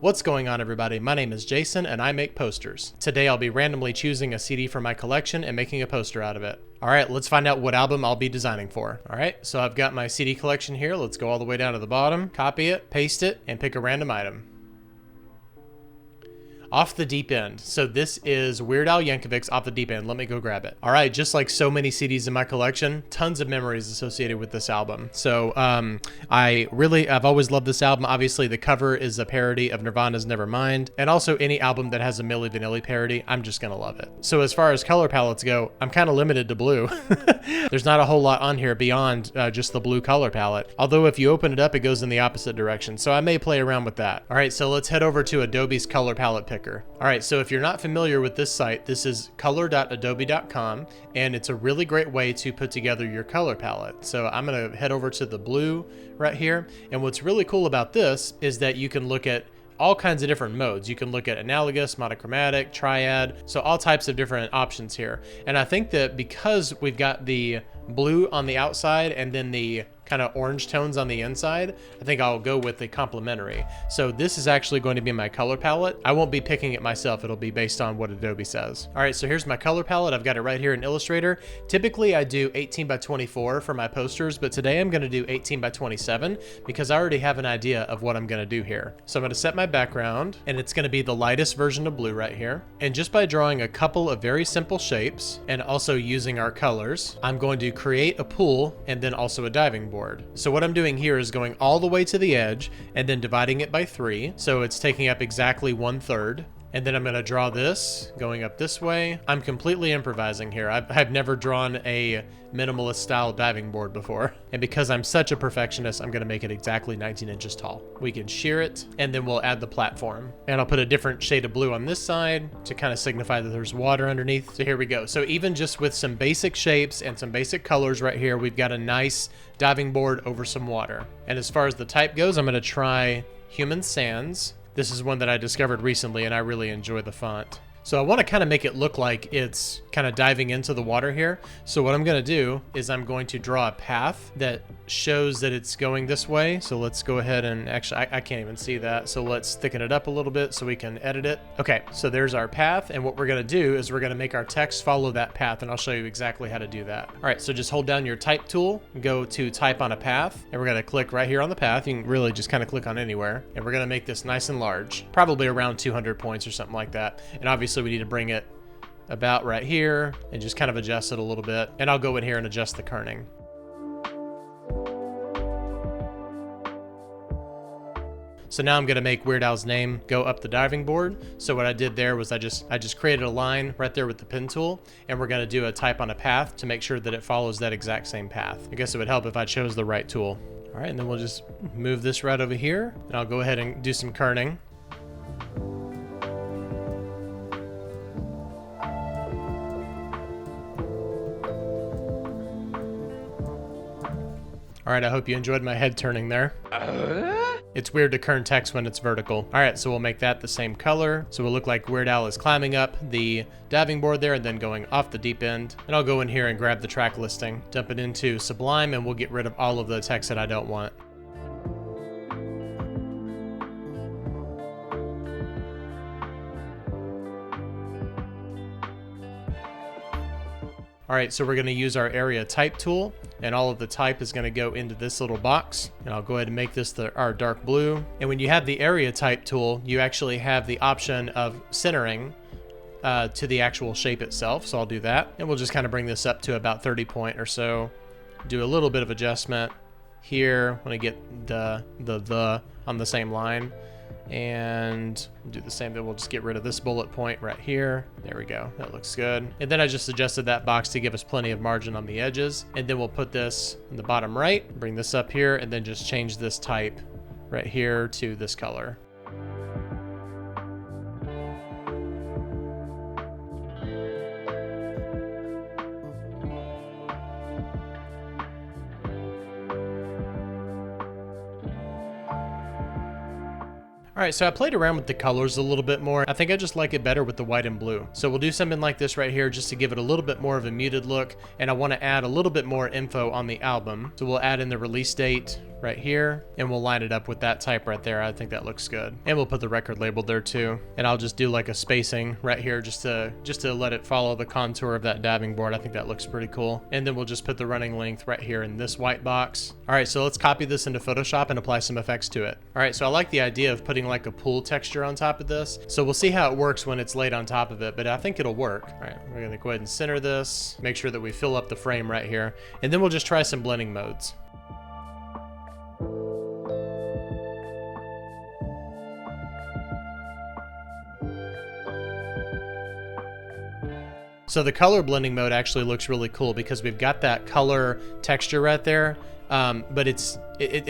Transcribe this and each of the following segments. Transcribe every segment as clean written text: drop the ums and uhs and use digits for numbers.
What's going on, everybody? My name is Jason and I make posters. Today I'll be randomly choosing a CD from my collection and making a poster out of it. Alright, let's find out what album I'll be designing for. Alright, so I've got my CD collection here. Let's go all the way down to the bottom, copy it, paste it, and pick a random item. Off the Deep End. So this is Weird Al Yankovic's Off the Deep End. Let me go grab it. All right, just like so many CDs in my collection, tons of memories associated with this album. So I've always loved this album. Obviously, the cover is a parody of Nirvana's Nevermind, and also any album that has a Milli Vanilli parody, I'm just gonna love it. So as far as color palettes go, I'm kind of limited to blue. There's not a whole lot on here beyond just the blue color palette. Although if you open it up, it goes in the opposite direction. So I may play around with that. All right, so let's head over to Adobe's color palette picker. All right, so if you're not familiar with this site, this is color.adobe.com, and it's a really great way to put together your color palette. So I'm gonna head over to the blue right here, and what's really cool about this is that you can look at all kinds of different modes. You can look at analogous, monochromatic, triad, so all types of different options here. And I think that because we've got the blue on the outside and then the kind of orange tones on the inside, I think I'll go with the complementary. So this is actually going to be my color palette. I won't be picking it myself. It'll be based on what Adobe says. All right, so here's my color palette. I've got it right here in Illustrator. Typically I do 18 by 24 for my posters, but today I'm gonna do 18 by 27 because I already have an idea of what I'm gonna do here. So I'm gonna set my background, and it's gonna be the lightest version of blue right here. And just by drawing a couple of very simple shapes and also using our colors, I'm going to create a pool and then also a diving board. So what I'm doing here is going all the way to the edge and then dividing it by 3. So it's taking up exactly 1/3. And then I'm gonna draw this going up this way. I'm completely improvising here. I've never drawn a minimalist style diving board before. And because I'm such a perfectionist, I'm gonna make it exactly 19 inches tall. We can shear it, and then we'll add the platform. And I'll put a different shade of blue on this side to kind of signify that there's water underneath. So here we go. So even just with some basic shapes and some basic colors right here, we've got a nice diving board over some water. And as far as the type goes, I'm gonna try Human Sands. This is one that I discovered recently, and I really enjoy the font. So I want to kind of make it look like it's kind of diving into the water here. So what I'm going to do is I'm going to draw a path that shows that it's going this way. So let's go ahead and actually, I can't even see that. So let's thicken it up a little bit so we can edit it. Okay, so there's our path. And what we're going to do is we're going to make our text follow that path. And I'll show you exactly how to do that. All right, so just hold down your type tool, go to type on a path, and we're going to click right here on the path. You can really just kind of click on anywhere. And we're going to make this nice and large, probably around 200 points or something like that. And obviously we need to bring it about right here and just kind of adjust it a little bit. And I'll go in here and adjust the kerning. So now I'm gonna make Weird Al's name go up the diving board. So what I did there was I just created a line right there with the pen tool, and we're gonna do a type on a path to make sure that it follows that exact same path. I guess it would help if I chose the right tool. All right, and then we'll just move this right over here, and I'll go ahead and do some kerning. All right, I hope you enjoyed my head turning there. It's weird to kern text when it's vertical. All right, so we'll make that the same color. So it'll look like Weird Al is climbing up the diving board there and then going off the deep end. And I'll go in here and grab the track listing, dump it into Sublime, and we'll get rid of all of the text that I don't want. All right, so we're gonna use our area type tool, and all of the type is gonna go into this little box. And I'll go ahead and make this our dark blue. And when you have the area type tool, you actually have the option of centering to the actual shape itself. So I'll do that. And we'll just kind of bring this up to about 30 point or so. Do a little bit of adjustment here when I get the on the same line. And do the same thing. We'll just get rid of this bullet point right here. There we go. That looks good. And then I just adjusted that box to give us plenty of margin on the edges. And then we'll put this in the bottom right, bring this up here, and then just change this type right here to this color. All right, so I played around with the colors a little bit more. I think I just like it better with the white and blue. So we'll do something like this right here just to give it a little bit more of a muted look. And I want to add a little bit more info on the album. So we'll add in the release date right here, and we'll line it up with that type right there. I think that looks good. And we'll put the record label there too. And I'll just do like a spacing right here just to let it follow the contour of that diving board. I think that looks pretty cool. And then we'll just put the running length right here in this white box. All right, so let's copy this into Photoshop and apply some effects to it. All right, so I like the idea of putting like a pool texture on top of this. So we'll see how it works when it's laid on top of it, but I think it'll work. All right, we're gonna go ahead and center this, make sure that we fill up the frame right here, and then we'll just try some blending modes. So the color blending mode actually looks really cool because we've got that color texture right there, but it's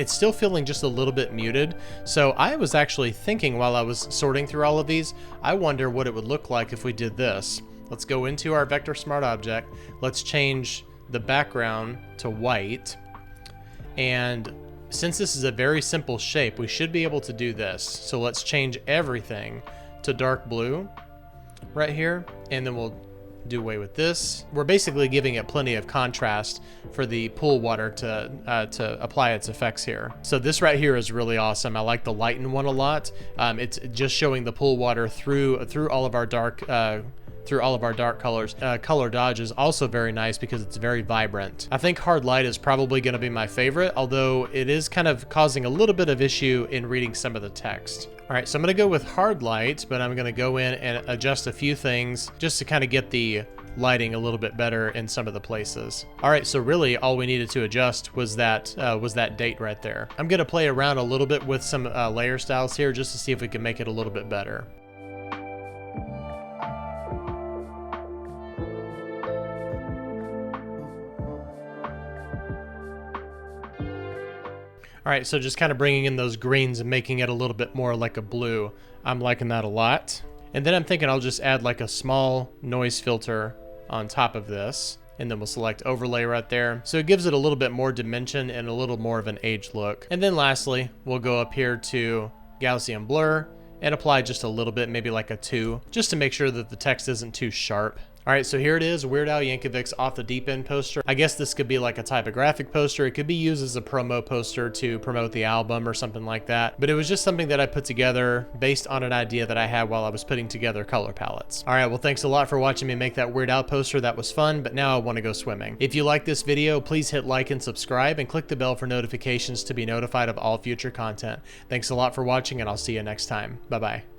still feeling just a little bit muted. So I was actually thinking while I was sorting through all of these, I wonder what it would look like if we did this. Let's go into our Vector Smart Object. Let's change the background to white. And since this is a very simple shape, we should be able to do this. So let's change everything to dark blue right here, and then we'll do away with this. We're basically giving it plenty of contrast for the pool water to apply its effects here. So this right here is really awesome. I like the lighten one a lot. It's just showing the pool water through all of our dark colors. Color dodge is also very nice because it's very vibrant. I think hard light is probably going to be my favorite, although it is kind of causing a little bit of issue in reading some of the text. All right, so I'm going to go with hard light, but I'm going to go in and adjust a few things just to kind of get the lighting a little bit better in some of the places. All right, so really all we needed to adjust was that date right there. I'm going to play around a little bit with some layer styles here just to see if we can make it a little bit better. All right, so just kind of bringing in those greens and making it a little bit more like a blue. I'm liking that a lot. And then I'm thinking I'll just add like a small noise filter on top of this, and then we'll select overlay right there. So it gives it a little bit more dimension and a little more of an aged look. And then lastly, we'll go up here to Gaussian blur and apply just a little bit, maybe like a 2, just to make sure that the text isn't too sharp. All right, so here it is, Weird Al Yankovic's Off the Deep End poster. I guess this could be like a typographic poster. It could be used as a promo poster to promote the album or something like that. But it was just something that I put together based on an idea that I had while I was putting together color palettes. All right, well, thanks a lot for watching me make that Weird Al poster. That was fun, but now I want to go swimming. If you like this video, please hit like and subscribe and click the bell for notifications to be notified of all future content. Thanks a lot for watching, and I'll see you next time. Bye-bye.